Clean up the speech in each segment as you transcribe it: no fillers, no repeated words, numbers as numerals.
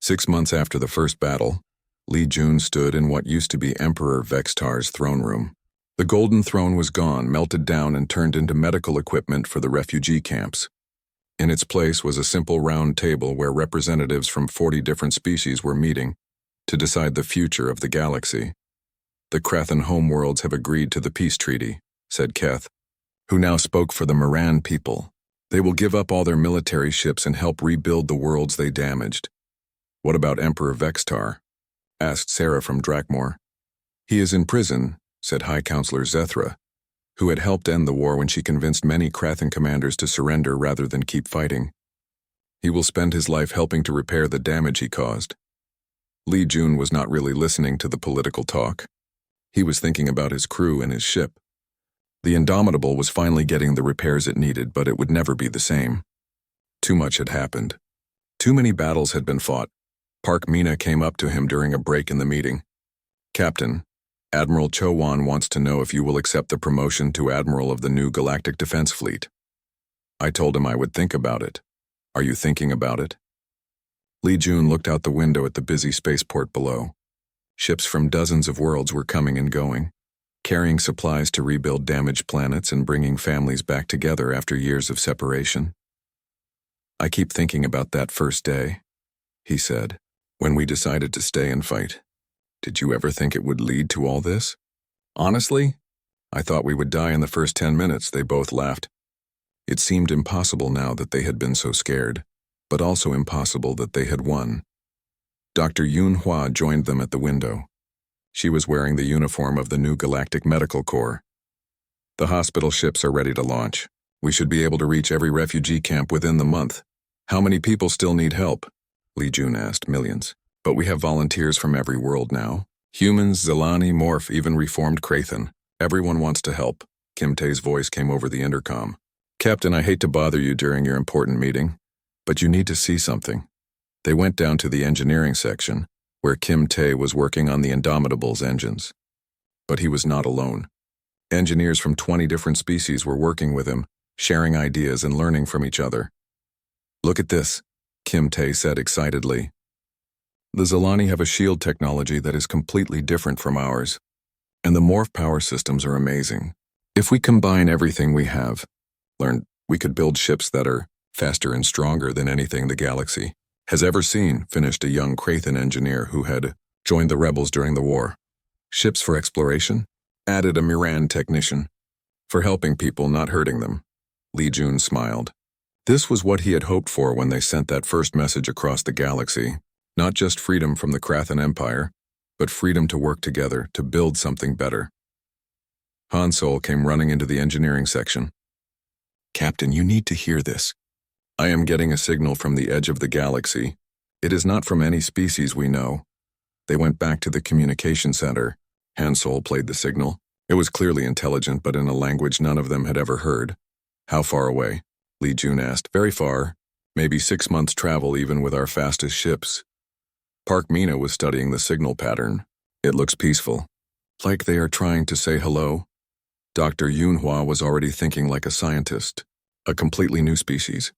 6 months after the first battle, Li Jun stood in what used to be Emperor Vextar's throne room. The golden throne was gone, melted down and turned into medical equipment for the refugee camps. In its place was a simple round table where representatives from 40 different species were meeting to decide the future of the galaxy. "The Krathan homeworlds have agreed to the peace treaty," said Keth, who now spoke for the Moran people. "They will give up all their military ships and help rebuild the worlds they damaged." "What about Emperor Vextar?" asked Sarah from Drakmor. "He is in prison," said High Counselor Zethra, who had helped end the war when she convinced many Krathan commanders to surrender rather than keep fighting. "He will spend his life helping to repair the damage he caused." Li Jun was not really listening to the political talk. He was thinking about his crew and his ship. The Indomitable was finally getting the repairs it needed, but it would never be the same. Too much had happened. Too many battles had been fought. Park Mina came up to him during a break in the meeting. "Captain, Admiral Chowan wants to know if you will accept the promotion to Admiral of the new Galactic Defense Fleet." I told him I would think about it. Are you thinking about it? Li Jun looked out the window at the busy spaceport below. Ships from dozens of worlds were coming and going, carrying supplies to rebuild damaged planets and bringing families back together after years of separation. "I keep thinking about that first day," he said, "when we decided to stay and fight. Did you ever think it would lead to all this?" "Honestly, I thought we would die in the first 10 minutes, they both laughed. It seemed impossible now that they had been so scared, but also impossible that they had won. Dr. Yun Hua joined them at the window. She was wearing the uniform of the new Galactic Medical Corps. "The hospital ships are ready to launch. We should be able to reach every refugee camp within the month. How many people still need help?" Li Jun asked. "Millions. But we have volunteers from every world now. Humans, Zelani, Morph, even reformed Krathan. Everyone wants to help." Kim Tae's voice came over the intercom. "Captain, I hate to bother you during your important meeting, but you need to see something." They went down to the engineering section, where Kim Tae was working on the Indomitable's engines. But he was not alone. Engineers from 20 different species were working with him, sharing ideas and learning from each other. "Look at this," Kim Tae said excitedly. "The Zelani have a shield technology that is completely different from ours, and the morph power systems are amazing. If we combine everything we have, we could build ships that are faster and stronger than anything the galaxy has ever seen," finished a young Krathan engineer who had joined the rebels during the war. "Ships for exploration?" added a Miran technician. "For helping people, not hurting them." Li Jun smiled. This was what he had hoped for when they sent that first message across the galaxy. Not just freedom from the Krathan Empire, but freedom to work together to build something better. Han Sol came running into the engineering section. "Captain, you need to hear this. I am getting a signal from the edge of the galaxy. It is not from any species we know." They went back to the communication center. Han Sol played the signal. It was clearly intelligent, but in a language none of them had ever heard. "How far away?" Li Jun asked. "Very far. Maybe 6 months' travel even with our fastest ships." Park Mina was studying the signal pattern. "It looks peaceful. Like they are trying to say hello." Dr. Yunhua was already thinking like a scientist. "A completely new species.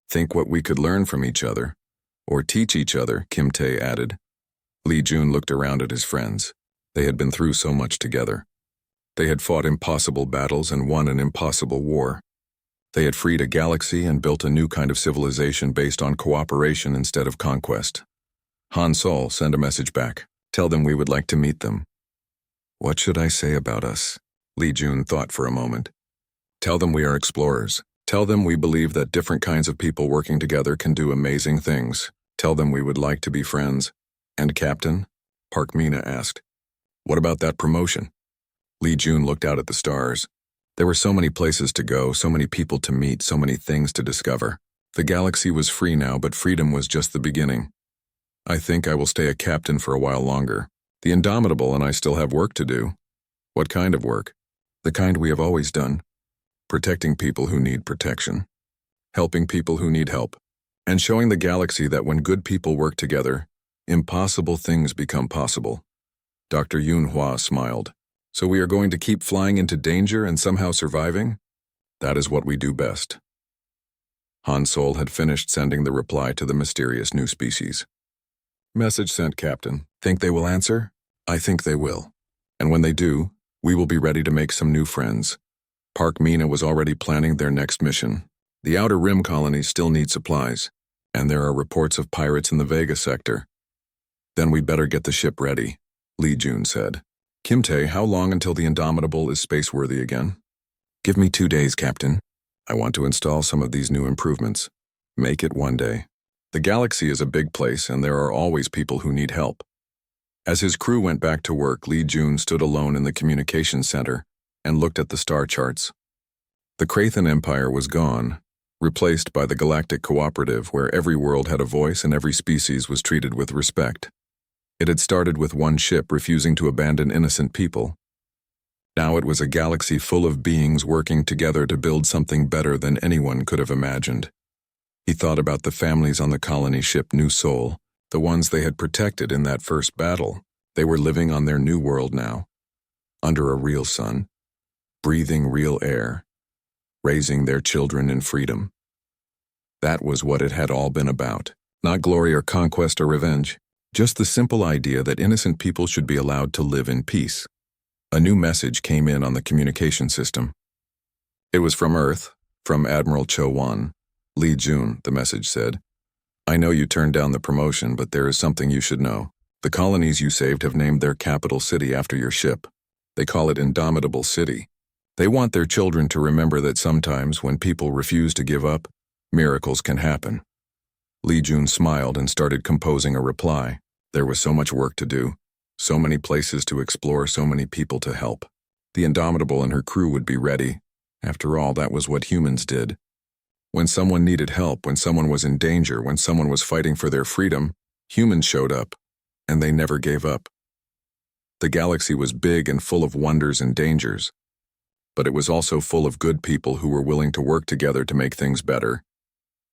Think what we could learn from each other. Or teach each other," Kim Tae added. Li Jun looked around at his friends. They had been through so much together. They had fought impossible battles and won an impossible war. They had freed a galaxy and built a new kind of civilization based on cooperation instead of conquest. Han Sol, send a message back. Tell them we would like to meet them. What should I say about us? Li Jun thought for a moment. Tell them we are explorers. Tell them we believe that different kinds of people working together can do amazing things. Tell them we would like to be friends. And Captain? Park Mina asked. What about that promotion? Li Jun looked out at the stars. There were so many places to go, so many people to meet, so many things to discover. The galaxy was free now, but freedom was just the beginning. I think I will stay a captain for a while longer. The Indomitable and I still have work to do. What kind of work? The kind we have always done. Protecting people who need protection. Helping people who need help. And showing the galaxy that when good people work together, impossible things become possible. Dr. Yunhua smiled. So we are going to keep flying into danger and somehow surviving? That is what we do best. Han Sol had finished sending the reply to the mysterious new species. Message sent, Captain. Think they will answer? I think they will. And when they do, we will be ready to make some new friends. Park Mina was already planning their next mission. The Outer Rim colonies still need supplies, and there are reports of pirates in the Vega sector. Then we'd better get the ship ready, Lee Jun said. Kimtae, how long until the Indomitable is space-worthy again? Give me 2 days, Captain. I want to install some of these new improvements. Make it one day. The galaxy is a big place, and there are always people who need help. As his crew went back to work, Lee Jun stood alone in the communications center and looked at the star charts. The Krathan Empire was gone, replaced by the Galactic Cooperative, where every world had a voice and every species was treated with respect. It had started with one ship refusing to abandon innocent people. Now it was a galaxy full of beings working together to build something better than anyone could have imagined. He thought about the families on the colony ship New Sol, the ones they had protected in that first battle. They were living on their new world now, under a real sun, breathing real air, raising their children in freedom. That was what it had all been about. Not glory or conquest or revenge, just the simple idea that innocent people should be allowed to live in peace. A new message came in on the communication system. It was from Earth, from Admiral Cho-Wan. Lee Jun, the message said. I know you turned down the promotion, but there is something you should know. The colonies you saved have named their capital city after your ship. They call it Indomitable City. They want their children to remember that sometimes when people refuse to give up, miracles can happen. Lee Jun smiled and started composing a reply. There was so much work to do, so many places to explore, so many people to help. The Indomitable and her crew would be ready. After all, that was what humans did. When someone needed help, when someone was in danger, when someone was fighting for their freedom, humans showed up, and they never gave up. The galaxy was big and full of wonders and dangers, but it was also full of good people who were willing to work together to make things better.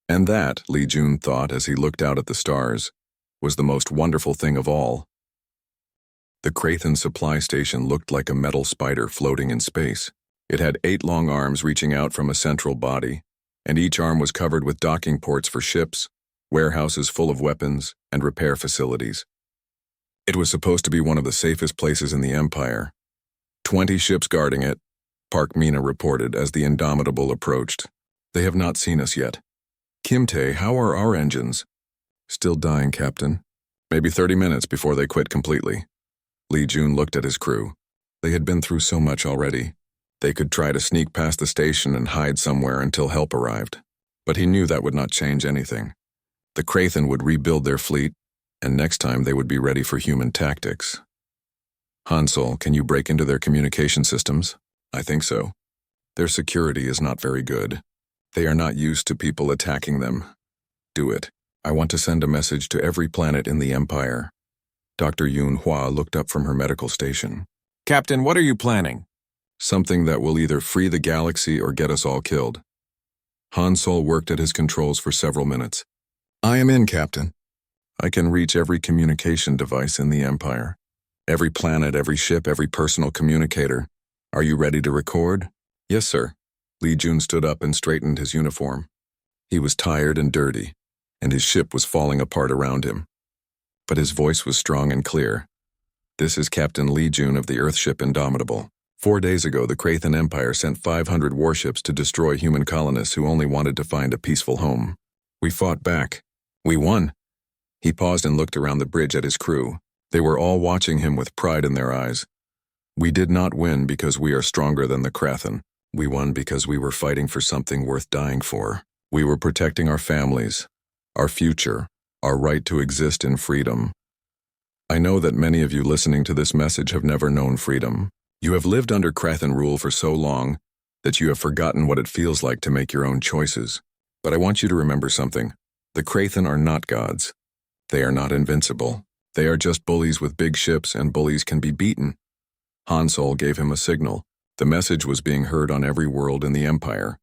And that, Lee Jun thought as he looked out at the stars, was the most wonderful thing of all. The Krathan supply station looked like a metal spider floating in space. It had 8 long arms reaching out from a central body, and each arm was covered with docking ports for ships, warehouses full of weapons, and repair facilities. It was supposed to be one of the safest places in the Empire. 20 ships guarding it, Park Mina reported as the Indomitable approached. They have not seen us yet. Kimtae, how are our engines? Still dying, Captain. Maybe 30 minutes before they quit completely. Lee Jun looked at his crew. They had been through so much already. They could try to sneak past the station and hide somewhere until help arrived. But he knew that would not change anything. The Krathan would rebuild their fleet, and next time they would be ready for human tactics. Hansol, can you break into their communication systems? I think so. Their security is not very good. They are not used to people attacking them. Do it. I want to send a message to every planet in the Empire. Dr. Yun Hua looked up from her medical station. Captain, what are you planning? Something that will either free the galaxy or get us all killed. Hansol worked at his controls for several minutes. I am in, Captain. I can reach every communication device in the Empire. Every planet, every ship, every personal communicator. Are you ready to record? Yes, sir. Lee Jun stood up and straightened his uniform. He was tired and dirty, and his ship was falling apart around him. But his voice was strong and clear. This is Captain Lee Jun of the Earthship Indomitable. 4 days ago, the Krathan Empire sent 500 warships to destroy human colonists who only wanted to find a peaceful home. We fought back. We won. He paused and looked around the bridge at his crew. They were all watching him with pride in their eyes. We did not win because we are stronger than the Krathan. We won because we were fighting for something worth dying for. We were protecting our families, our future, our right to exist in freedom. I know that many of you listening to this message have never known freedom. You have lived under Krathan rule for so long that you have forgotten what it feels like to make your own choices. But I want you to remember something. The Krathan are not gods. They are not invincible. They are just bullies with big ships, and bullies can be beaten. Hansol gave him a signal. The message was being heard on every world in the Empire.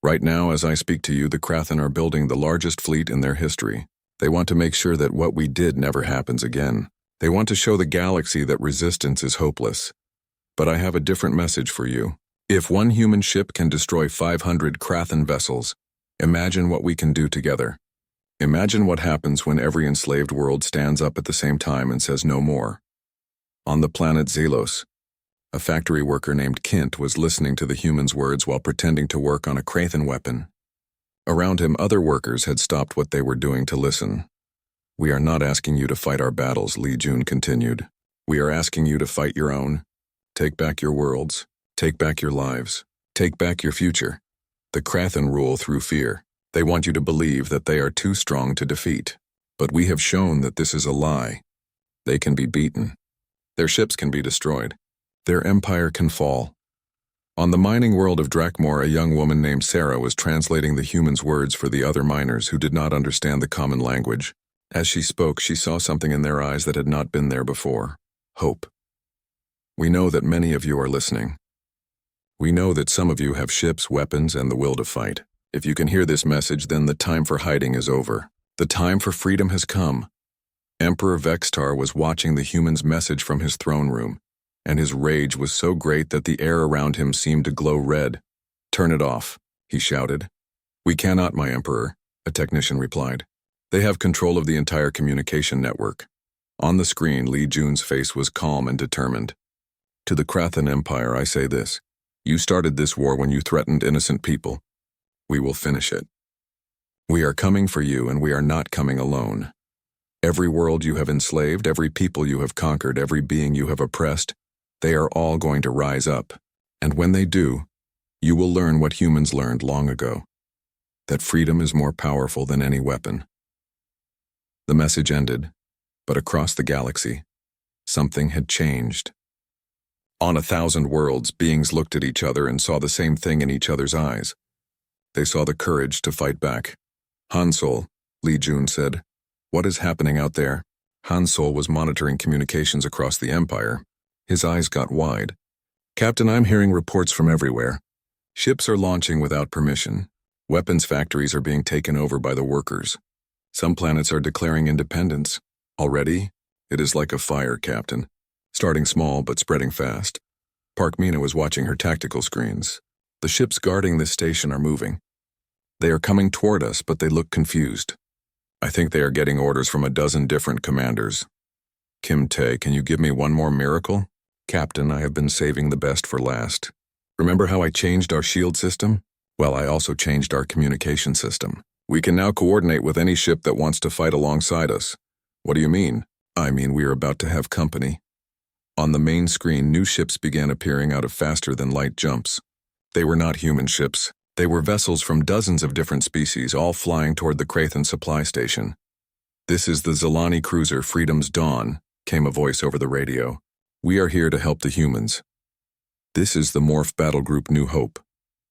Right now, as I speak to you, the Krathan are building the largest fleet in their history. They want to make sure that what we did never happens again. They want to show the galaxy that resistance is hopeless. But I have a different message for you. If one human ship can destroy 500 Krathan vessels, imagine what we can do together. Imagine what happens when every enslaved world stands up at the same time and says no more. On the planet Zelos, a factory worker named Kint was listening to the humans' words while pretending to work on a Krathan weapon. Around him, other workers had stopped what they were doing to listen. "We are not asking you to fight our battles," Li Jun continued. "We are asking you to fight your own. Take back your worlds. Take back your lives. Take back your future. The Krathan rule through fear. They want you to believe that they are too strong to defeat. But we have shown that this is a lie. They can be beaten. Their ships can be destroyed. Their empire can fall." On the mining world of Drakmor, a young woman named Sarah was translating the humans' words for the other miners who did not understand the common language. As she spoke, she saw something in their eyes that had not been there before: hope. "We know that many of you are listening. We know that some of you have ships, weapons, and the will to fight. If you can hear this message, then the time for hiding is over. The time for freedom has come." Emperor Vextar was watching the humans' message from his throne room, and his rage was so great that the air around him seemed to glow red. "Turn it off," he shouted. "We cannot, my emperor," a technician replied. "They have control of the entire communication network." On the screen, Li Jun's face was calm and determined. "To the Krathan Empire, I say this. You started this war when you threatened innocent people. We will finish it. We are coming for you, and we are not coming alone. Every world you have enslaved, every people you have conquered, every being you have oppressed, they are all going to rise up. And when they do, you will learn what humans learned long ago: that freedom is more powerful than any weapon." The message ended, but across the galaxy, something had changed. On 1,000 worlds, beings looked at each other and saw the same thing in each other's eyes. They saw the courage to fight back. "Hansol," Li Jun said, "what is happening out there?" Hansol was monitoring communications across the Empire. His eyes got wide. "Captain, I'm hearing reports from everywhere. Ships are launching without permission. Weapons factories are being taken over by the workers. Some planets are declaring independence. Already, it is like a fire, Captain. Starting small but spreading fast." Parkmina was watching her tactical screens. "The ships guarding this station are moving. They are coming toward us, but they look confused. I think they are getting orders from a dozen different commanders. Kim Tae, can you give me one more miracle?" "Captain, I have been saving the best for last. Remember how I changed our shield system? Well, I also changed our communication system. We can now coordinate with any ship that wants to fight alongside us." "What do you mean?" "I mean we are about to have company." On the main screen, new ships began appearing out of faster-than-light jumps. They were not human ships. They were vessels from dozens of different species, all flying toward the Krathan supply station. "This is the Zelani cruiser Freedom's Dawn," came a voice over the radio. "We are here to help the humans. This is the Morph Battle Group New Hope.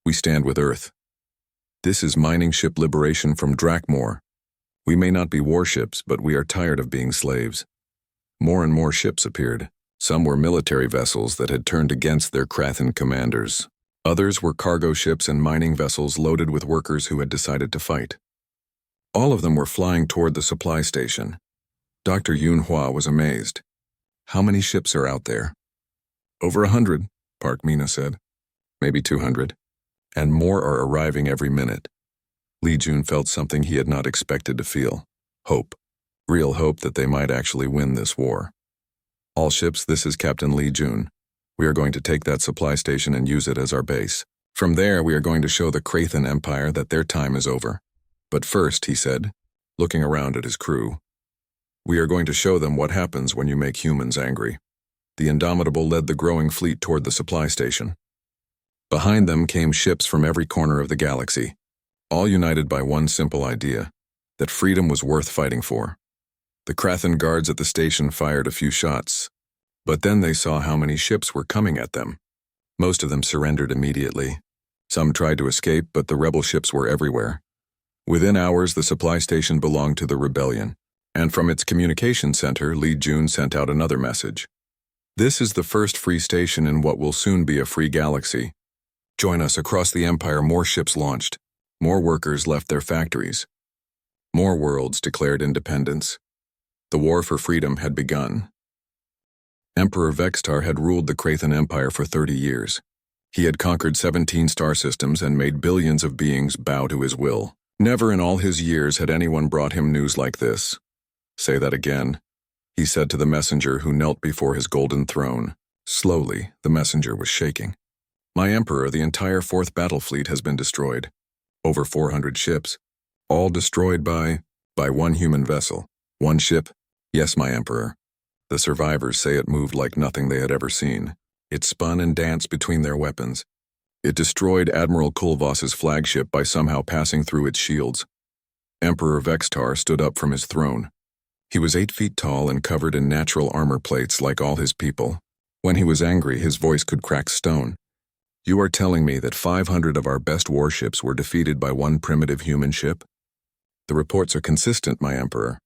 We stand with Earth. This is mining ship Liberation from Drakmor. We may not be warships, but we are tired of being slaves." More and more ships appeared. Some were military vessels that had turned against their Krathan commanders. Others were cargo ships and mining vessels loaded with workers who had decided to fight. All of them were flying toward the supply station. Dr. Yunhua was amazed. "How many ships are out there?" "Over 100, Parkmina said. "Maybe 200. And more are arriving every minute." Li Jun felt something he had not expected to feel: hope. Real hope that they might actually win this war. "All ships, this is Captain Li Jun. We are going to take that supply station and use it as our base. From there, we are going to show the Krathan Empire that their time is over. But first," he said, looking around at his crew, "we are going to show them what happens when you make humans angry." The Indomitable led the growing fleet toward the supply station. Behind them came ships from every corner of the galaxy, all united by one simple idea: that freedom was worth fighting for. The Krathan guards at the station fired a few shots, but then they saw how many ships were coming at them. Most of them surrendered immediately. Some tried to escape, but the rebel ships were everywhere. Within hours, the supply station belonged to the rebellion, and from its communication center, Li Jun sent out another message. "This is the first free station in what will soon be a free galaxy. Join us. Across the Empire, more ships launched. More workers left their factories. More worlds declared independence. The war for freedom had begun." Emperor Vextar had ruled the Krathan Empire for 30 years. He had conquered 17 star systems and made billions of beings bow to his will. Never in all his years had anyone brought him news like this. "Say that again," he said to the messenger who knelt before his golden throne. Slowly, the messenger was shaking. "My emperor, the entire 4th battle fleet has been destroyed. Over 400 ships. All destroyed by one human vessel. One ship? Yes, my emperor. The survivors say it moved like nothing they had ever seen. It spun and danced between their weapons. It destroyed Admiral Kulvas's flagship by somehow passing through its shields." Emperor Vextar stood up from his throne. He was 8 feet tall and covered in natural armor plates like all his people. When he was angry, his voice could crack stone. "You are telling me that 500 of our best warships were defeated by one primitive human ship?" "The reports are consistent, my emperor.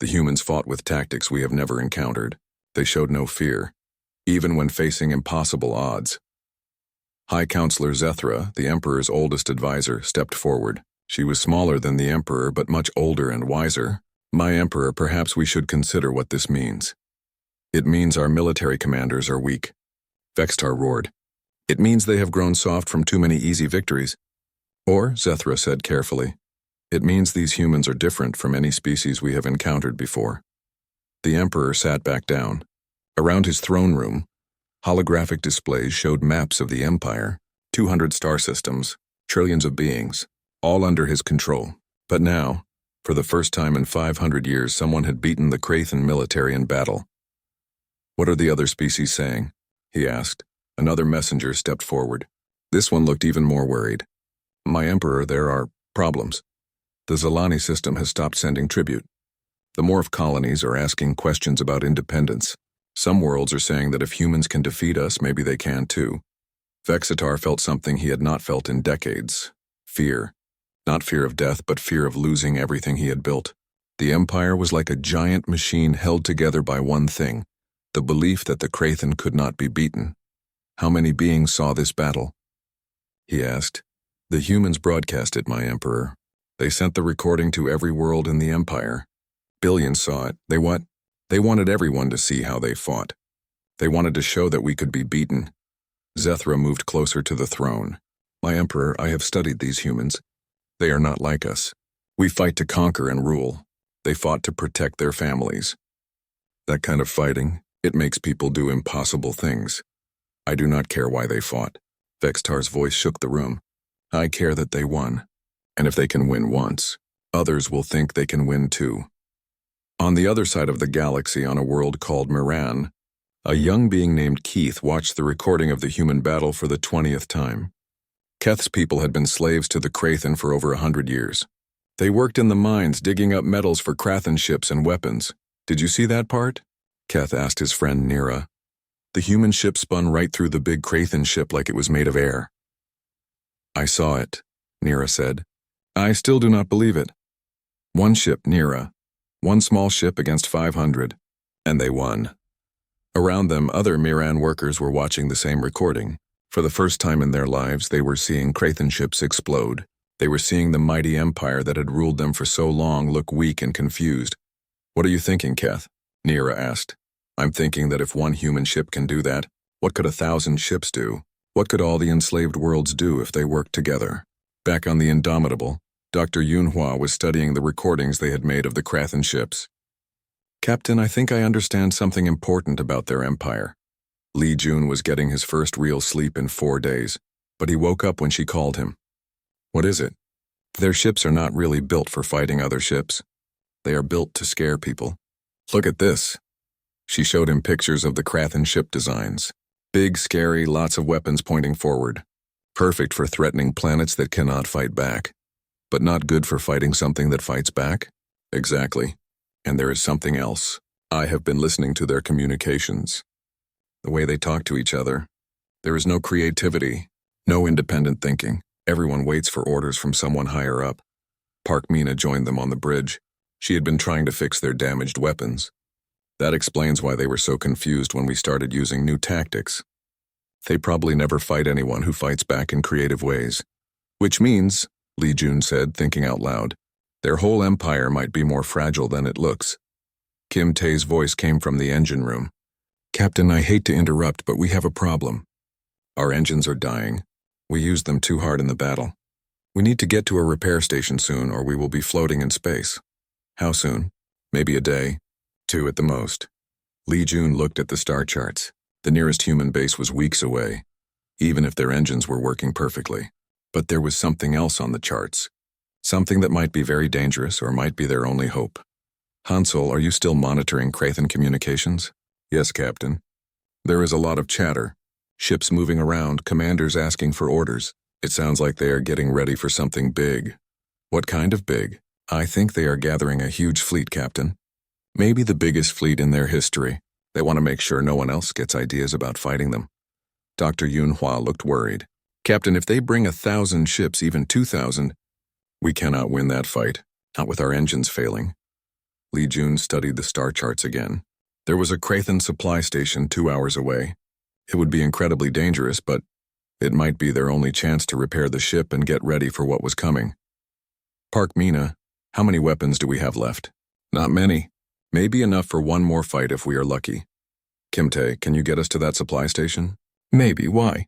The humans fought with tactics we have never encountered. They showed no fear, even when facing impossible odds." High Counselor Zethra, the emperor's oldest advisor, stepped forward. She was smaller than the emperor but much older and wiser. "My emperor, perhaps we should consider what this means." "It means our military commanders are weak." Vextar roared. "It means they have grown soft from too many easy victories." "Or," Zethra said carefully, "it means these humans are different from any species we have encountered before." The emperor sat back down. Around his throne room, holographic displays showed maps of the Empire, 200 star systems, trillions of beings, all under his control. But now, for the first time in 500 years, someone had beaten the Krathan military in battle. "What are the other species saying?" he asked. Another messenger stepped forward. This one looked even more worried. "My emperor, there are problems. The Zalani system has stopped sending tribute. The Morph colonies are asking questions about independence. Some worlds are saying that if humans can defeat us, maybe they can too." Vexitar felt something he had not felt in decades. Fear. Not fear of death, but fear of losing everything he had built. The Empire was like a giant machine held together by one thing, the belief that the Krathan could not be beaten. "How many beings saw this battle?" he asked. "The humans broadcast it, my emperor. They sent the recording to every world in the Empire. Billions saw it. They wanted everyone to see how they fought. They wanted to show that we could be beaten." Zethra moved closer to the throne. "My emperor, I have studied these humans. They are not like us. We fight to conquer and rule. They fought to protect their families. That kind of fighting, it makes people do impossible things. I do not care why they fought." Vextar's voice shook the room. "I care that they won. And if they can win once, others will think they can win too." On the other side of the galaxy, on a world called Miran, a young being named Keith watched the recording of the human battle for the 20th time. Keth's people had been slaves to the Krathan for over 100 years. They worked in the mines digging up metals for Krathan ships and weapons. "Did you see that part?" Keth asked his friend Nira. "The human ship spun right through the big Krathan ship like it was made of air." "I saw it," Nira said. "I still do not believe it." "One ship, Nira. One small ship against 500. And they won." Around them, other Miran workers were watching the same recording. For the first time in their lives, they were seeing Krathan ships explode. They were seeing the mighty empire that had ruled them for so long look weak and confused. "What are you thinking, Keth?" Nira asked. "I'm thinking that if one human ship can do that, what could 1,000 ships do? What could all the enslaved worlds do if they worked together?" Back on the Indomitable, Dr. Yunhua was studying the recordings they had made of the Krathan ships. "Captain, I think I understand something important about their empire." Li Jun was getting his first real sleep in 4 days, but he woke up when she called him. "What is it?" "Their ships are not really built for fighting other ships. They are built to scare people. Look at this." She showed him pictures of the Krathan ship designs. Big, scary, lots of weapons pointing forward. Perfect for threatening planets that cannot fight back. But not good for fighting something that fights back? Exactly. And there is something else. I have been listening to their communications. The way they talk to each other. There is no creativity, no independent thinking. Everyone waits for orders from someone higher up. Park Mina joined them on the bridge. She had been trying to fix their damaged weapons. That explains why they were so confused when we started using new tactics. They probably never fight anyone who fights back in creative ways. Which means, Li Jun said, thinking out loud, their whole empire might be more fragile than it looks. Kim Tae's voice came from the engine room. "Captain, I hate to interrupt, but we have a problem. Our engines are dying. We used them too hard in the battle." We need to get to a repair station soon or we will be floating in space. How soon? Maybe a day. 2 at the most. Li Jun looked at the star charts. The nearest human base was weeks away, even if their engines were working perfectly. But there was something else on the charts. Something that might be very dangerous or might be their only hope. Hansel, are you still monitoring Krathen communications? Yes, Captain. There is a lot of chatter. Ships moving around, commanders asking for orders. It sounds like they are getting ready for something big. What kind of big? I think they are gathering a huge fleet, Captain. Maybe the biggest fleet in their history. They want to make sure no one else gets ideas about fighting them. Dr. Yunhua looked worried. Captain, if they bring 1,000 ships, even 2,000, we cannot win that fight, not with our engines failing. Li Jun studied the star charts again. There was a Krathen supply station 2 hours away. It would be incredibly dangerous, but it might be their only chance to repair the ship and get ready for what was coming. Park Mina, how many weapons do we have left? Not many. Maybe enough for one more fight if we are lucky. Kim-tae, can you get us to that supply station? Maybe, why?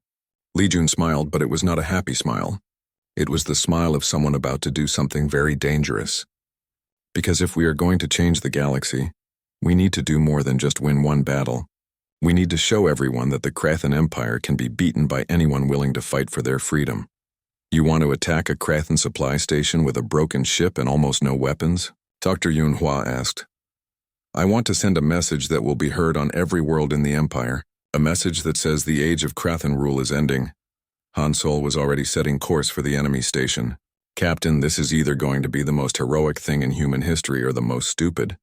Li Jun smiled, but it was not a happy smile. It was the smile of someone about to do something very dangerous. Because if we are going to change the galaxy, we need to do more than just win one battle. We need to show everyone that the Krathen Empire can be beaten by anyone willing to fight for their freedom. You want to attack a Krathen supply station with a broken ship and almost no weapons? Dr. Yunhua asked. I want to send a message that will be heard on every world in the Empire, a message that says the age of Krathen rule is ending. Han Sol was already setting course for the enemy station. Captain, this is either going to be the most heroic thing in human history or the most stupid.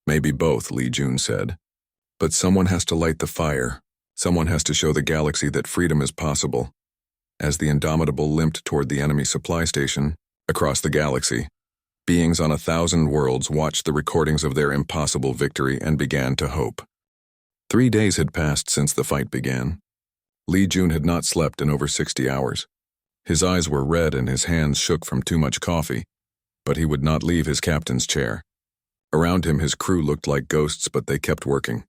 Maybe both, Li Jun said. But someone has to light the fire. Someone has to show the galaxy that freedom is possible. As the Indomitable limped toward the enemy supply station, across the galaxy, beings on 1,000 worlds watched the recordings of their impossible victory and began to hope. 3 days had passed since the fight began. Li Jun had not slept in over 60 hours. His eyes were red and his hands shook from too much coffee, but he would not leave his captain's chair. Around him his crew looked like ghosts, but they kept working.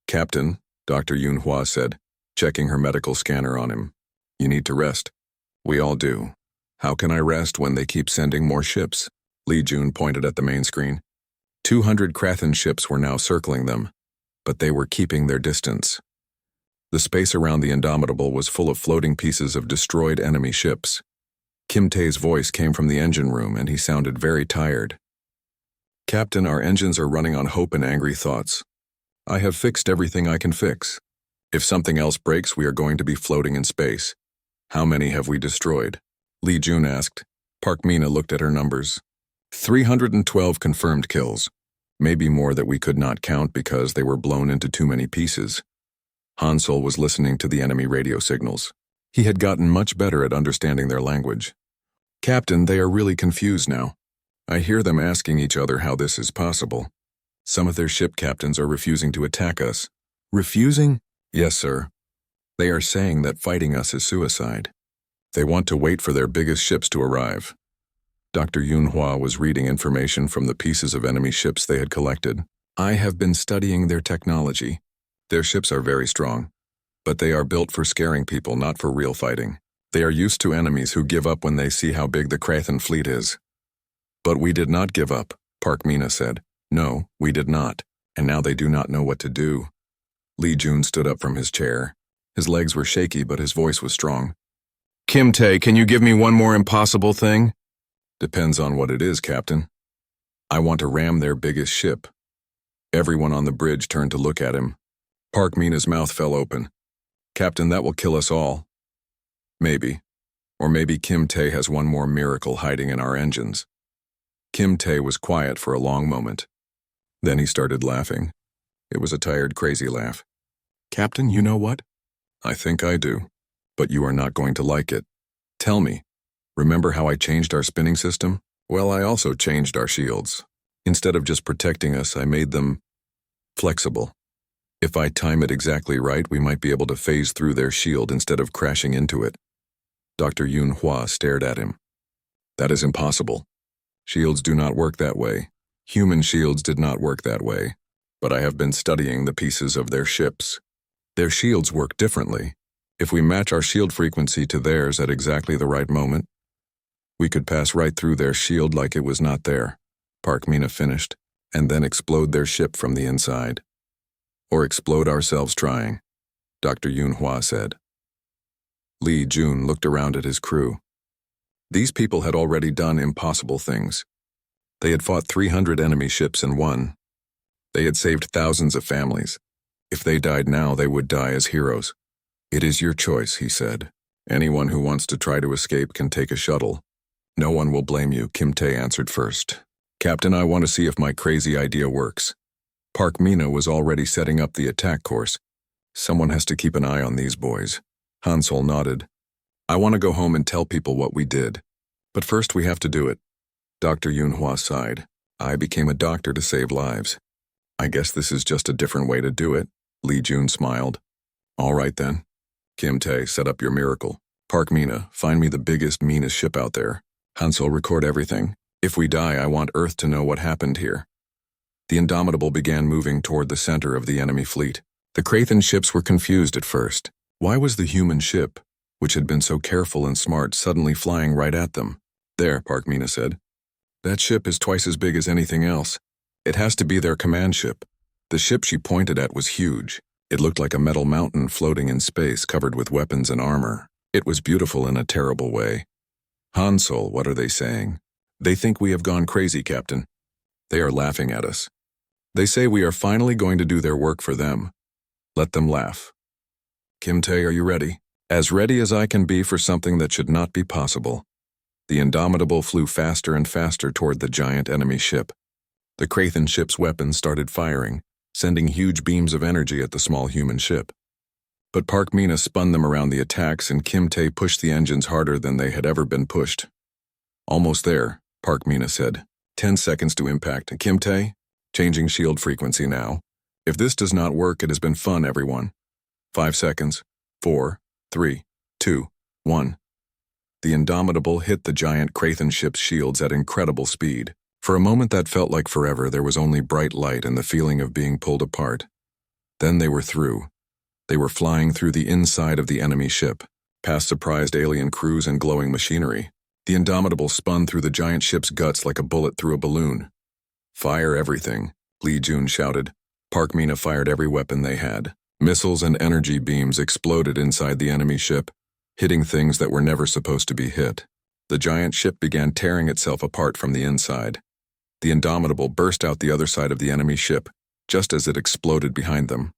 Captain, Dr. Yunhua said, checking her medical scanner on him. You need to rest. We all do. How can I rest when they keep sending more ships? Li Jun pointed at the main screen. 200 Krathen ships were now circling them, but they were keeping their distance. The space around the Indomitable was full of floating pieces of destroyed enemy ships. Kim Tae's voice came from the engine room and he sounded very tired. Captain, our engines are running on hope and angry thoughts. I have fixed everything I can fix. If something else breaks, we are going to be floating in space. How many have we destroyed? Li Jun asked. Park Mina looked at her numbers. 312 confirmed kills. Maybe more that we could not count because they were blown into too many pieces. Han Sol was listening to the enemy radio signals. He had gotten much better at understanding their language. Captain, they are really confused now. I hear them asking each other how this is possible. Some of their ship captains are refusing to attack us. Refusing? Yes, sir. They are saying that fighting us is suicide. They want to wait for their biggest ships to arrive. Dr. Yunhua was reading information from the pieces of enemy ships they had collected. I have been studying their technology. Their ships are very strong, but they are built for scaring people, not for real fighting. They are used to enemies who give up when they see how big the Krathen fleet is. But we did not give up, Park Mina said. No, we did not, and now they do not know what to do. Li Jun stood up from his chair. His legs were shaky, but his voice was strong. Kim Tae, can you give me one more impossible thing? Depends on what it is, Captain. I want to ram their biggest ship. Everyone on the bridge turned to look at him. Park Mina's mouth fell open. Captain, that will kill us all. Maybe. Or maybe Kim Tae has one more miracle hiding in our engines. Kim Tae was quiet for a long moment. Then he started laughing. It was a tired, crazy laugh. Captain, you know what? I think I do. But you are not going to like it. Tell me. Remember how I changed our spinning system? Well, I also changed our shields. Instead of just protecting us, I made them flexible. If I time it exactly right, we might be able to phase through their shield instead of crashing into it. Dr. Yunhua stared at him. That is impossible. Shields do not work that way. Human shields did not work that way. But I have been studying the pieces of their ships. Their shields work differently. If we match our shield frequency to theirs at exactly the right moment, We could pass right through their shield like it was not there, Park Mina finished, and then explode their ship from the inside. Or explode ourselves trying, Dr. Yunhua said. Li Jun looked around at his crew. These people had already done impossible things. They had fought 300 enemy ships and won. They had saved thousands of families. If they died now, they would die as heroes. It is your choice, he said. Anyone who wants to try to escape can take a shuttle. No one will blame you, Kim Tae answered first. Captain, I want to see if my crazy idea works. Park Mina was already setting up the attack course. Someone has to keep an eye on these boys. Hansol nodded. I want to go home and tell people what we did. But first we have to do it. Dr. Yunhua sighed. I became a doctor to save lives. I guess this is just a different way to do it. Li Jun smiled. All right then. Kim Tae, set up your miracle. Park Mina, find me the biggest, meanest ship out there. Hansol, record everything. If we die, I want Earth to know what happened here. The Indomitable began moving toward the center of the enemy fleet. The Krathan ships were confused at first. Why was the human ship, which had been so careful and smart, suddenly flying right at them? There, Park Mina said. That ship is twice as big as anything else. It has to be their command ship. The ship she pointed at was huge. It looked like a metal mountain floating in space covered with weapons and armor. It was beautiful in a terrible way. Hansol, what are they saying? They think we have gone crazy, Captain. They are laughing at us. They say we are finally going to do their work for them. Let them laugh. Kim Tae, are you ready? As ready as I can be for something that should not be possible. The Indomitable flew faster and faster toward the giant enemy ship. The Krathan ship's weapons started firing, sending huge beams of energy at the small human ship. But Park Mina spun them around the attacks and Kim Tae pushed the engines harder than they had ever been pushed. Almost there, Park Mina said. 10 seconds to impact. Kim Tae, changing shield frequency now. If this does not work, it has been fun, everyone. 5 seconds. 4, 3, 2, 1. The Indomitable hit the giant Krathan ship's shields at incredible speed. For a moment that felt like forever, there was only bright light and the feeling of being pulled apart. Then they were through. They were flying through the inside of the enemy ship, past surprised alien crews and glowing machinery. The Indomitable spun through the giant ship's guts like a bullet through a balloon. Fire everything, Li Jun shouted. Park Mina fired every weapon they had. Missiles and energy beams exploded inside the enemy ship, hitting things that were never supposed to be hit. The giant ship began tearing itself apart from the inside. The Indomitable burst out the other side of the enemy ship, just as it exploded behind them.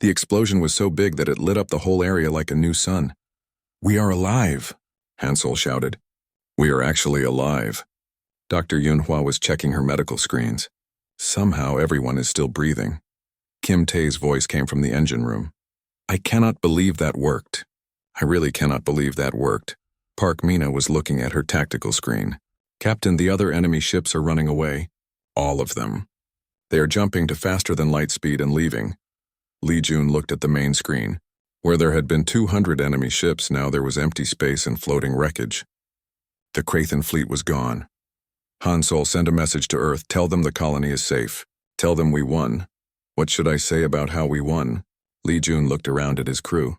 The explosion was so big that it lit up the whole area like a new sun. We are alive, Hansol shouted. We are actually alive. Dr. Yunhua was checking her medical screens. Somehow everyone is still breathing. Kim Tae's voice came from the engine room. I cannot believe that worked. I really cannot believe that worked. Park Mina was looking at her tactical screen. Captain, the other enemy ships are running away. All of them. They are jumping to faster than light speed and leaving. Li Jun looked at the main screen. Where there had been 200 enemy ships, now there was empty space and floating wreckage. The Krathan fleet was gone. Hansol, send a message to Earth. Tell them the colony is safe. Tell them we won. What should I say about how we won? Li Jun looked around at his crew.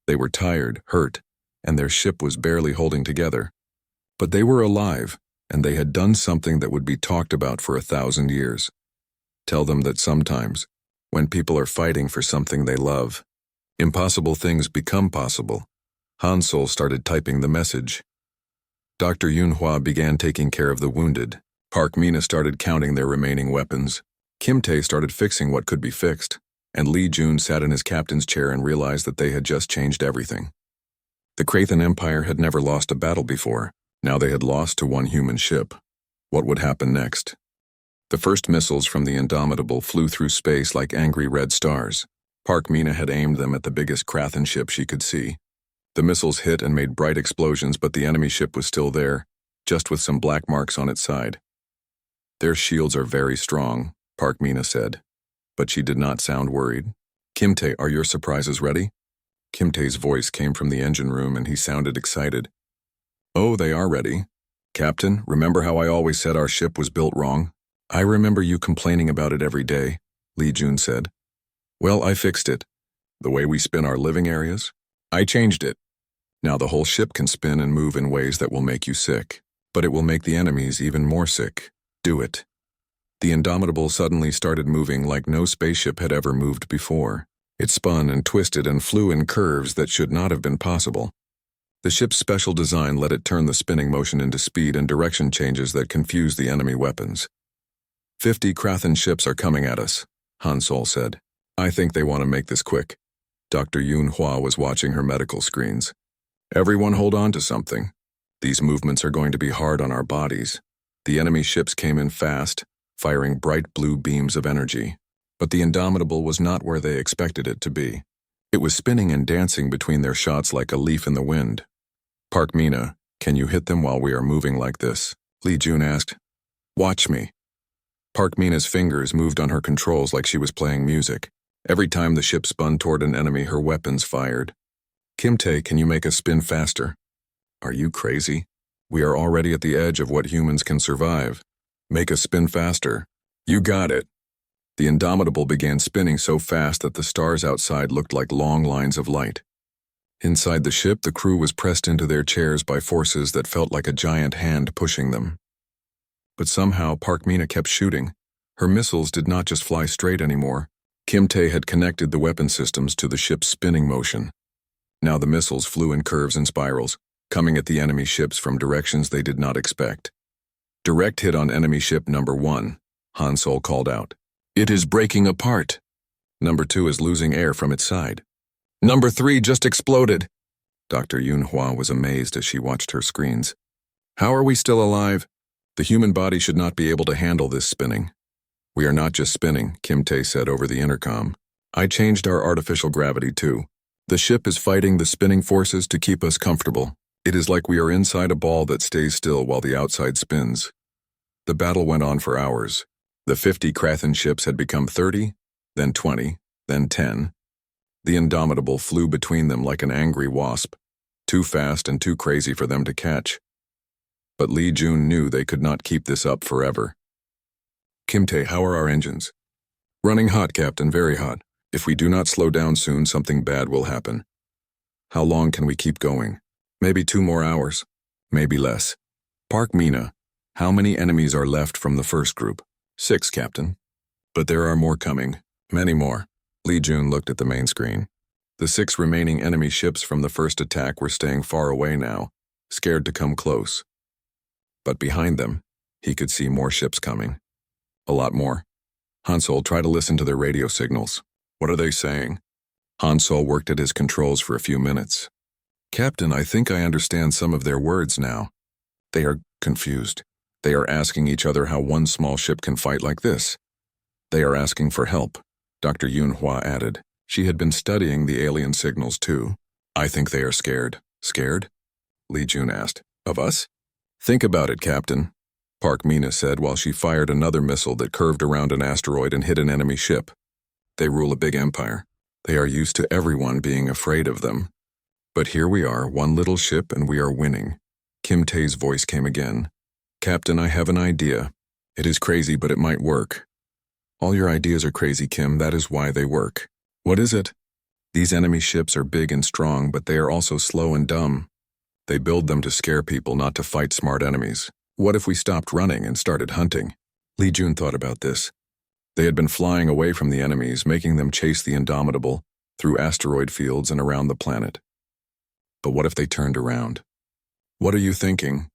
They were tired, hurt, and their ship was barely holding together. But they were alive, and they had done something that would be talked about for 1,000 years. Tell them that sometimes, when people are fighting for something they love, impossible things become possible. Hansol started typing the message. Dr. Yunhua began taking care of the wounded. Park Mina started counting their remaining weapons. Kim Tae started fixing what could be fixed, and Li Jun sat in his captain's chair and realized that they had just changed everything. The Krathan Empire had never lost a battle before. Now they had lost to one human ship. What would happen next? The first missiles from the Indomitable flew through space like angry red stars. Park Mina had aimed them at the biggest Krathan ship she could see. The missiles hit and made bright explosions, but the enemy ship was still there, just with some black marks on its side. Their shields are very strong, Park Mina said, but she did not sound worried. Kim Tae, are your surprises ready? Kim Tae's voice came from the engine room and he sounded excited. Oh, they are ready. Captain, remember how I always said our ship was built wrong? I remember you complaining about it every day, Li Jun said. Well, I fixed it. The way we spin our living areas? I changed it. Now the whole ship can spin and move in ways that will make you sick. But it will make the enemies even more sick. Do it. The Indomitable suddenly started moving like no spaceship had ever moved before. It spun and twisted and flew in curves that should not have been possible. The ship's special design let it turn the spinning motion into speed and direction changes that confused the enemy weapons. 50 Krathan ships are coming at us, Han Sol said. I think they want to make this quick. Dr. Yoon Hwa was watching her medical screens. Everyone hold on to something. These movements are going to be hard on our bodies. The enemy ships came in fast, firing bright blue beams of energy. But the Indomitable was not where they expected it to be. It was spinning and dancing between their shots like a leaf in the wind. Park Mina, can you hit them while we are moving like this? Lee Jun asked. Watch me. Park Mina's fingers moved on her controls like she was playing music. Every time the ship spun toward an enemy, her weapons fired. Kim Tae, can you make us spin faster? Are you crazy? We are already at the edge of what humans can survive. Make us spin faster. You got it. The Indomitable began spinning so fast that the stars outside looked like long lines of light. Inside the ship, the crew was pressed into their chairs by forces that felt like a giant hand pushing them. But somehow Park Mina kept shooting. Her missiles did not just fly straight anymore. Kim Tae had connected the weapon systems to the ship's spinning motion. Now the missiles flew in curves and spirals, coming at the enemy ships from directions they did not expect. Direct hit on enemy ship number 1, Han Sol called out. It is breaking apart. Number 2 is losing air from its side. Number 3 just exploded. Dr. Yoon Hwa was amazed as she watched her screens. How are we still alive? The human body should not be able to handle this spinning. We are not just spinning, Kim Tae said over the intercom. I changed our artificial gravity too. The ship is fighting the spinning forces to keep us comfortable. It is like we are inside a ball that stays still while the outside spins. The battle went on for hours. The 50 Krathan ships had become 30, then 20, then 10. The Indomitable flew between them like an angry wasp, too fast and too crazy for them to catch. But Lee Jun knew they could not keep this up forever. Kim Tae, how are our engines? Running hot, Captain, very hot. If we do not slow down soon, something bad will happen. How long can we keep going? Maybe 2 more hours. Maybe less. Park Mina, how many enemies are left from the first group? 6, Captain. But there are more coming. Many more. Lee Jun looked at the main screen. The 6 remaining enemy ships from the first attack were staying far away now, scared to come close. But behind them, he could see more ships coming. A lot more. Han Sol, try to listen to their radio signals. What are they saying? Han Sol worked at his controls for a few minutes. Captain, I think I understand some of their words now. They are confused. They are asking each other how one small ship can fight like this. They are asking for help, Dr. Yoon Hwa added. She had been studying the alien signals too. I think they are scared. Scared? Lee Jun asked. Of us? Think about it, Captain, Park Mina said while she fired another missile that curved around an asteroid and hit an enemy ship. They rule a big empire. They are used to everyone being afraid of them. But here we are, one little ship, and we are winning. Kim Tae's voice came again. Captain, I have an idea. It is crazy, but it might work. All your ideas are crazy, Kim. That is why they work. What is it? These enemy ships are big and strong, but they are also slow and dumb. They build them to scare people, not to fight smart enemies. What if we stopped running and started hunting? Lee Jun thought about this. They had been flying away from the enemies, making them chase the Indomitable through asteroid fields and around the planet. But what if they turned around? What are you thinking?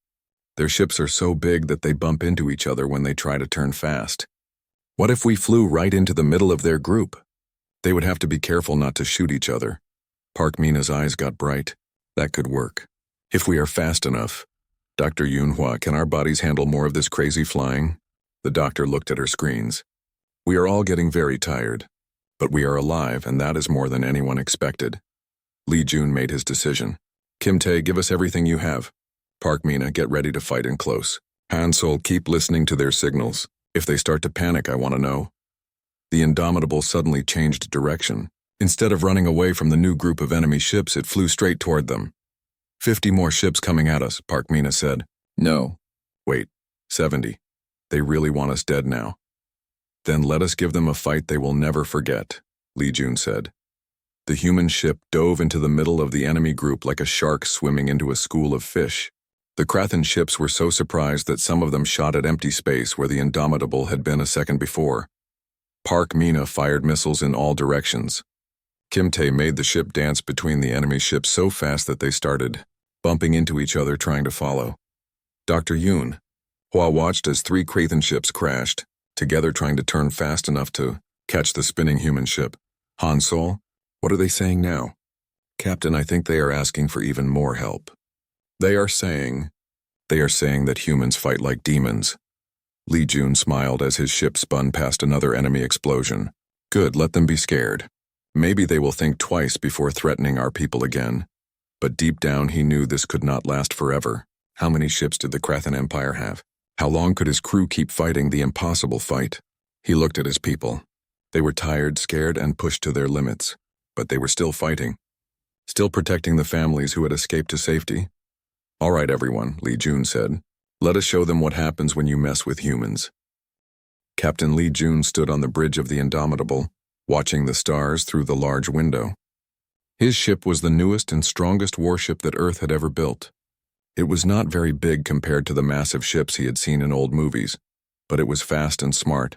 Their ships are so big that they bump into each other when they try to turn fast. What if we flew right into the middle of their group? They would have to be careful not to shoot each other. Park Mina's eyes got bright. That could work. If we are fast enough. Dr. Yoon Hwa, can our bodies handle more of this crazy flying? The doctor looked at her screens. We are all getting very tired. But we are alive, and that is more than anyone expected. Lee Jun made his decision. Kim Tae, give us everything you have. Park Mina, get ready to fight in close. Han Sol, keep listening to their signals. If they start to panic, I want to know. The Indomitable suddenly changed direction. Instead of running away from the new group of enemy ships, it flew straight toward them. 50 more ships coming at us, Park Mina said. No. Wait, 70. They really want us dead now. Then let us give them a fight they will never forget, Lee Jun said. The human ship dove into the middle of the enemy group like a shark swimming into a school of fish. The Krathan ships were so surprised that some of them shot at empty space where the Indomitable had been a second before. Park Mina fired missiles in all directions. Kim Tae made the ship dance between the enemy ships so fast that they started bumping into each other trying to follow. Dr. Yoon Hwa watched as 3 Krathan ships crashed, together trying to turn fast enough to catch the spinning human ship. Han Sol, what are they saying now? Captain, I think they are asking for even more help. They are saying that humans fight like demons. Lee Jun smiled as his ship spun past another enemy explosion. Good, let them be scared. Maybe they will think twice before threatening our people again. But deep down he knew this could not last forever. How many ships did the Krathan Empire have? How long could his crew keep fighting the impossible fight? He looked at his people. They were tired, scared, and pushed to their limits. But they were still fighting. Still protecting the families who had escaped to safety. All right, everyone, Lee Jun said. Let us show them what happens when you mess with humans. Captain Lee Jun stood on the bridge of the Indomitable, watching the stars through the large window. His ship was the newest and strongest warship that Earth had ever built. It was not very big compared to the massive ships he had seen in old movies, but it was fast and smart.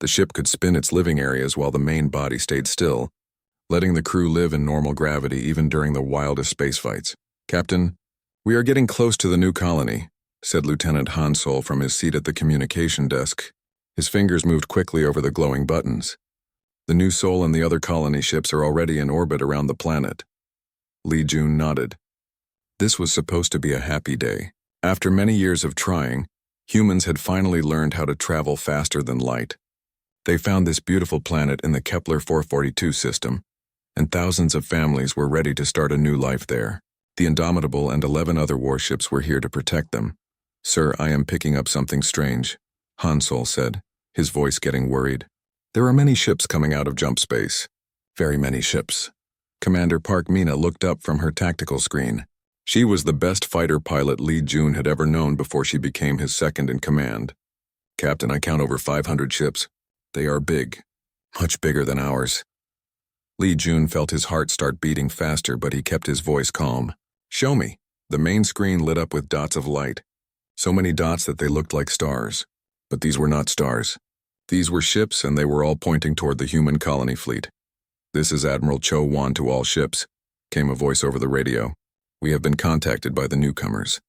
The ship could spin its living areas while the main body stayed still, letting the crew live in normal gravity even during the wildest space fights. Captain, we are getting close to the new colony, said Lieutenant Han Sol from his seat at the communication desk. His fingers moved quickly over the glowing buttons. The new Sol and the other colony ships are already in orbit around the planet. Lee Jun nodded. This was supposed to be a happy day. After many years of trying, humans had finally learned how to travel faster than light. They found this beautiful planet in the Kepler 442 system, and thousands of families were ready to start a new life there. The Indomitable and 11 other warships were here to protect them. Sir, I am picking up something strange, Han Sol said, his voice getting worried. There are many ships coming out of jump space. Very many ships. Commander Park Mina looked up from her tactical screen. She was the best fighter pilot Lee Jun had ever known before she became his second in command. Captain, I count over 500 ships. They are big. Much bigger than ours. Lee Jun felt his heart start beating faster, but he kept his voice calm. Show me. The main screen lit up with dots of light. So many dots that they looked like stars. But these were not stars. These were ships, and they were all pointing toward the human colony fleet. This is Admiral Cho Wan to all ships, came a voice over the radio. We have been contacted by the newcomers.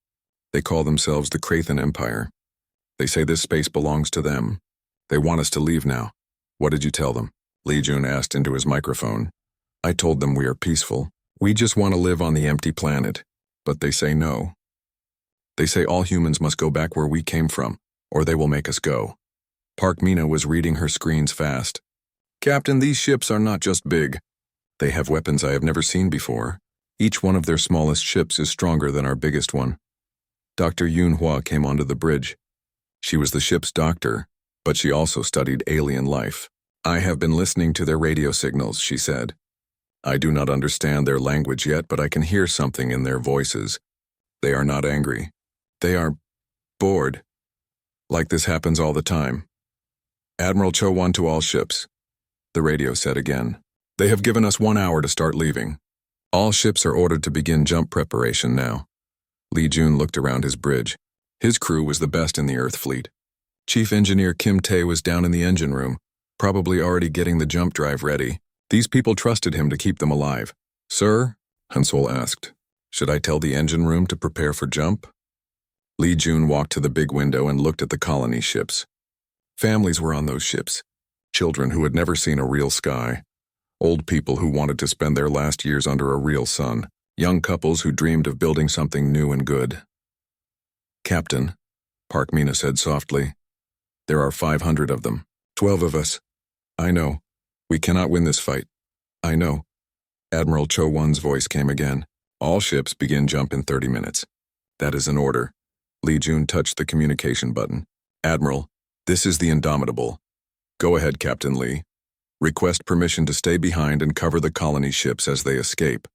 They call themselves the Krathan Empire. They say this space belongs to them. They want us to leave now. What did you tell them? Lee Jun asked into his microphone. I told them we are peaceful. We just want to live on the empty planet. But they say no. They say all humans must go back where we came from, or they will make us go. Park Mina was reading her screens fast. Captain, these ships are not just big. They have weapons I have never seen before. Each one of their smallest ships is stronger than our biggest one. Dr. Yoon Hwa came onto the bridge. She was the ship's doctor, but she also studied alien life. I have been listening to their radio signals, she said. I do not understand their language yet, but I can hear something in their voices. They are not angry. They are bored. Like this happens all the time. Admiral Cho Wan to all ships. The radio said again. They have given us 1 hour to start leaving. All ships are ordered to begin jump preparation now. Lee Jun looked around his bridge. His crew was the best in the Earth fleet. Chief Engineer Kim Tae was down in the engine room, probably already getting the jump drive ready. These people trusted him to keep them alive. Sir, Han Sol asked, should I tell the engine room to prepare for jump? Lee Jun walked to the big window and looked at the colony ships. Families were on those ships. Children who had never seen a real sky. Old people who wanted to spend their last years under a real sun. Young couples who dreamed of building something new and good. Captain, Park Mina said softly, there are 500 of them. 12 of us. I know. We cannot win this fight. I know. Admiral Cho Wan's voice came again. All ships begin jump in 30 minutes. That is an order. Lee Jun touched the communication button. Admiral, this is the Indomitable. Go ahead, Captain Lee. Request permission to stay behind and cover the colony ships as they escape.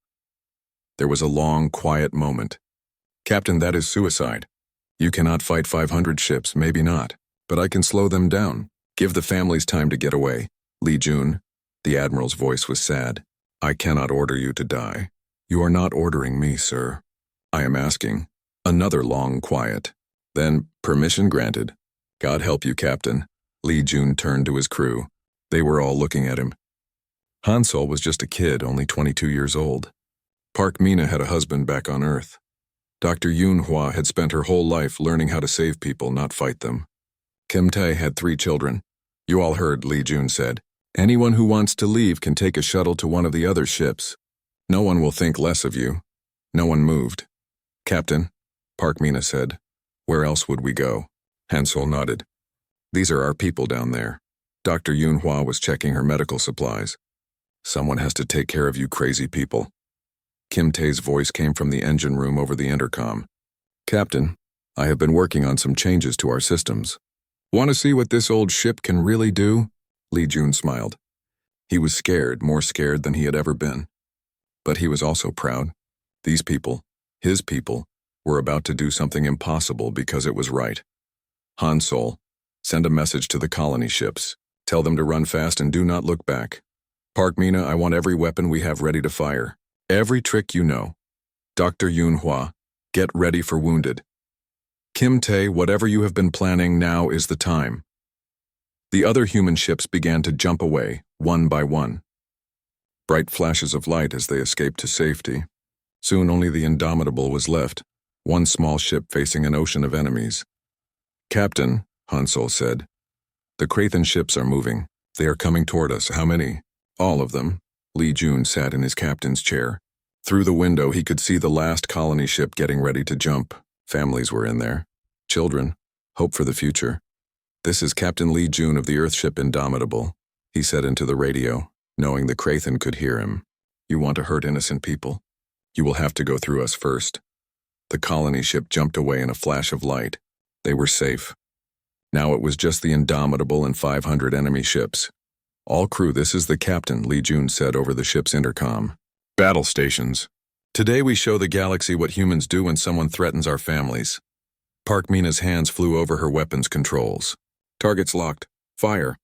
There was a long, quiet moment. Captain, that is suicide. You cannot fight 500 ships, maybe not. But I can slow them down. Give the families time to get away. Lee Jun, the Admiral's voice was sad. I cannot order you to die. You are not ordering me, sir. I am asking. Another long quiet. Then, permission granted. God help you, Captain. Lee Jun turned to his crew. They were all looking at him. Han Sol was just a kid, only 22 years old. Park Mina had a husband back on Earth. Dr. Yoon Hwa had spent her whole life learning how to save people, not fight them. Kim Tae had 3 children. You all heard, Lee Jun said. Anyone who wants to leave can take a shuttle to one of the other ships. No one will think less of you. No one moved. Captain, Park Mina said. Where else would we go? Han Sol nodded. These are our people down there. Dr. Yoon Hwa was checking her medical supplies. Someone has to take care of you crazy people. Kim Tae's voice came from the engine room over the intercom. Captain, I have been working on some changes to our systems. Want to see what this old ship can really do? Lee Jun smiled. He was scared, more scared than he had ever been. But he was also proud. These people, his people, were about to do something impossible because it was right. Han Sol, send a message to the colony ships. Tell them to run fast and do not look back. Park Mina, I want every weapon we have ready to fire. Every trick you know. Dr. Yoon Hwa, get ready for wounded. Kim Tae, whatever you have been planning, now is the time. The other human ships began to jump away, one by one. Bright flashes of light as they escaped to safety. Soon only the Indomitable was left, one small ship facing an ocean of enemies. Captain, Han Sol said, the Krathen ships are moving. They are coming toward us. How many? All of them. Lee Jun sat in his captain's chair. Through the window, he could see the last colony ship getting ready to jump. Families were in there. Children. Hope for the future. This is Captain Lee Jun of the Earthship Indomitable, he said into the radio, knowing the Krathen could hear him. You want to hurt innocent people? You will have to go through us first. The colony ship jumped away in a flash of light. They were safe. Now it was just the Indomitable and 500 enemy ships. All crew, this is the captain, Lee Jun said over the ship's intercom. Battle stations. Today we show the galaxy what humans do when someone threatens our families. Park Mina's hands flew over her weapons controls. Targets locked. Fire.